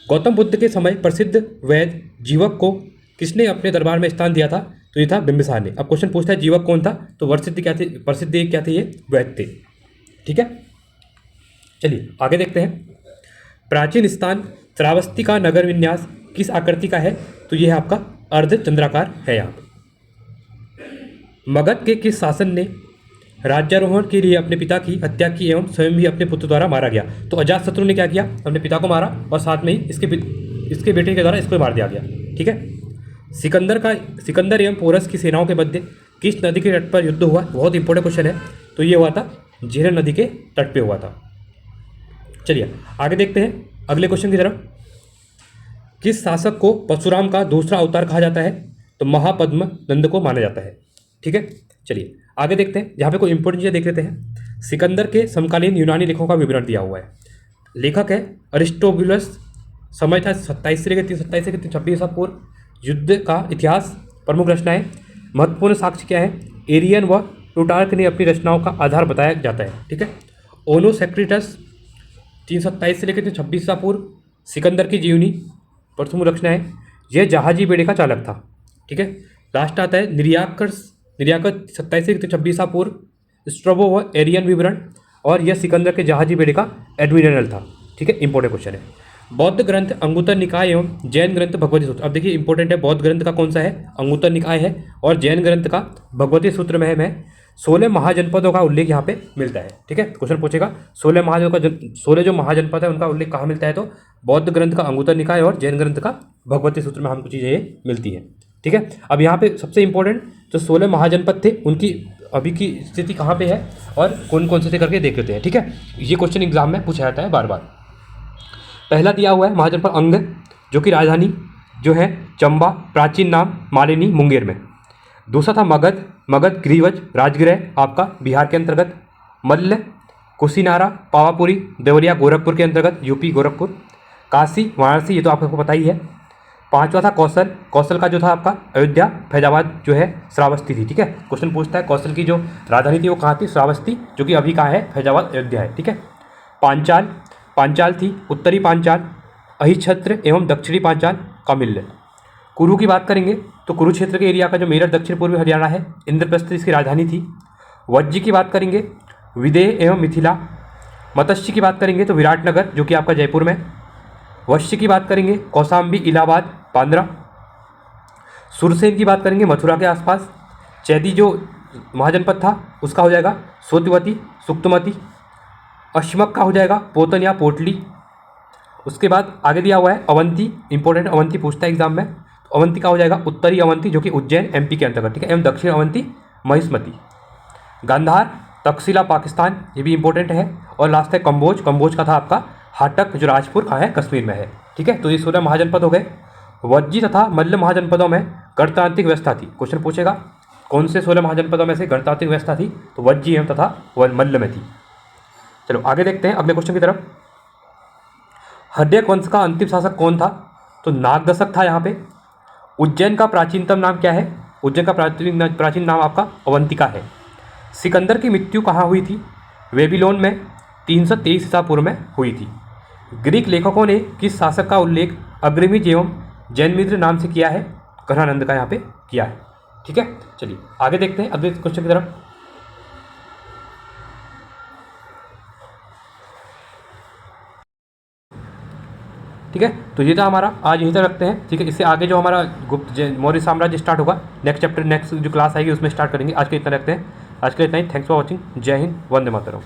गौतम बुद्ध के समय प्रसिद्ध वैद्य जीवक को किसने अपने दरबार में स्थान दिया था? तो ये था बिंबिसार ने। अब क्वेश्चन पूछता है जीवक कौन था? तो प्रसिद्ध क्या थे? प्रसिद्ध क्या थे? ये वैद्य थे। ठीक है, चलिए आगे देखते हैं। प्राचीन स्थान श्रावस्ती का नगर विन्यास किस आकृति का है? तो यह आपका अर्ध चंद्राकार है। यहाँ मगध के किस शासन ने राज्यारोहण के लिए अपने पिता की हत्या की एवं स्वयं भी अपने पुत्र द्वारा मारा गया? तो अजातशत्रु ने क्या किया? अपने पिता को मारा और साथ में ही इसके बेटे के द्वारा इसको मार दिया गया। ठीक है, सिकंदर एवं पोरस की सेनाओं के मध्य किस नदी के तट पर युद्ध हुआ? बहुत इंपॉर्टेंट क्वेश्चन है। तो ये हुआ था झेलम नदी के तट पे हुआ था। चलिए आगे देखते हैं अगले क्वेश्चन की तरफ। किस शासक को परशुराम का दूसरा अवतार कहा जाता है? तो महापद्म नंद को माना जाता है। ठीक है, चलिए आगे देखते हैं। यहाँ पे कोई इंपॉर्टेंट चीज़ें देख लेते हैं। सिकंदर के समकालीन यूनानी लेखों का विवरण दिया हुआ है। लेखक है अरिस्टोबुलस। समय था 27 से लेकर 327 से 326 ईसा पूर्व। युद्ध का इतिहास, प्रमुख रचनाएं, महत्वपूर्ण साक्ष्य क्या है? एरियन व प्लूटार्क ने अपनी रचनाओं का आधार बताया जाता है। ठीक है, ओनो सेक्रेटस 327 से लेकर 326 ईसा पूर्व। सिकंदर की जीवनी, प्रथम रचनाएं, यह जहाजी बेड़े का चालक था। ठीक है, लास्ट आता है निर्याकर 27 से 26 ईसा पूर्व। स्ट्रबो व एरियन विवरण, और यह सिकंदर के जहाजी बेड़े का एडमिरल था। ठीक है, इंपॉर्टेंट क्वेश्चन है। बौद्ध ग्रंथ अंगुत्तर निकाय एवं जैन ग्रंथ भगवती सूत्र। अब देखिए इंपॉर्टेंट है, बौद्ध ग्रंथ का कौन सा है? अंगुत्तर निकाय है, और जैन ग्रंथ का भगवती सूत्र में है। 16 महाजनपदों का उल्लेख यहाँ पे मिलता है। ठीक है, क्वेश्चन पूछेगा 16 जो महाजनपद है उनका उल्लेख कहाँ मिलता है? तो बौद्ध ग्रंथ का अंगुत्तर निकाय और जैन ग्रंथ का भगवती सूत्र में हमको चीज़ें ये मिलती है। ठीक है, अब यहाँ पे सबसे इंपॉर्टेंट जो 16 महाजनपद थे उनकी अभी की स्थिति कहाँ पे है और कौन कौन से थे करके देख लेते हैं। ठीक है, ये क्वेश्चन एग्जाम में पूछा जाता है बार बार। पहला दिया हुआ है महाजनपद अंग, जो कि राजधानी जो है चंबा, प्राचीन नाम मालिनी, मुंगेर में। दूसरा था मगध ग्रीवज, राजगृह आपका बिहार के अंतर्गत। मल्ल, कुशीनारा, पावापुरी, देवरिया गोरखपुर के अंतर्गत, यूपी गोरखपुर। काशी, वाराणसी, ये तो आपको पता ही है। पांचवा था कौशल का जो था आपका अयोध्या, फैजाबाद जो है श्रावस्ती थी। ठीक है, क्वेश्चन पूछता है कौशल की जो राजधानी थी वो कहाँ थी? श्रावस्ती, जो कि अभी कहाँ है? फैजाबाद, अयोध्या है। ठीक है, पांचाल थी, उत्तरी पांचाल, अहिच्छत्र एवं दक्षिणी पांचाल का मिल्ल। कुरु की बात करेंगे तो कुरुक्षेत्र के एरिया का जो मेरठ दक्षिण पूर्वी हरियाणा है, इंद्रप्रस्थ इसकी राजधानी थी। वज्जी की बात करेंगे, विदेह एवं मिथिला। मत्स्य की बात करेंगे तो विराटनगर, जो कि आपका जयपुर में। वश्य की बात करेंगे कौशाम्बी, इलाहाबाद, बांद्रा। सुरसेन की बात करेंगे मथुरा के आसपास। चैदी जो महाजनपद था उसका हो जाएगा सोतवती, सुक्तमती। अश्मक का हो जाएगा पोतन या पोटली। उसके बाद आगे दिया हुआ है अवंती, इंपॉर्टेंट अवंती पूछता है एग्जाम में। तो अवंती का हो जाएगा उत्तरी अवंती, जो कि उज्जैन एमपी के अंतर्गत। ठीक है, एवं दक्षिण अवंती महिष्मती। गांधार, तक्षशिला पाकिस्तान, ये भी इंपॉर्टेंट है। और लास्ट है कंबोज का था आपका हाटक, जो राजपुर का है कश्मीर में है। ठीक है, तो ये 16 महाजनपद हो गए। वज्जी तथा मल्ल महाजनपदों में गणतांत्रिक व्यवस्था थी। क्वेश्चन पूछेगा कौन से 16 महाजनपदों में से गणतांत्रिक व्यवस्था थी? तो वज्जी एवं तथा मल्ल में थी। चलो आगे देखते हैं अगले क्वेश्चन की तरफ। हर्यक वंश का अंतिम शासक कौन था? तो नागदशक था यहाँ पे। उज्जैन का प्राचीनतम नाम क्या है? उज्जैन का प्राचीन नाम आपका अवंतिका है। सिकंदर की मृत्यु कहाँ हुई थी? बेबीलोन में। 323 ईसा पूर्व में हुई थी। ग्रीक लेखकों ने किस शासक का उल्लेख अग्रमित एवं जैनमित्र नाम से किया है? ग्रहानंद का यहाँ पे किया है। ठीक है, चलिए आगे देखते हैं अगले क्वेश्चन की तरफ। ठीक है, तो ये था हमारा, आज यहीं तक रखते हैं। ठीक है, इससे आगे जो हमारा गुप्त मौर्य साम्राज्य स्टार्ट होगा, नेक्स्ट चैप्टर नेक्स्ट जो क्लास आएगी उसमें स्टार्ट करेंगे। आज के इतना रखते हैं, आज के लिए इतना ही। Thanks for watching. जय हिंद, वंदे मातरम।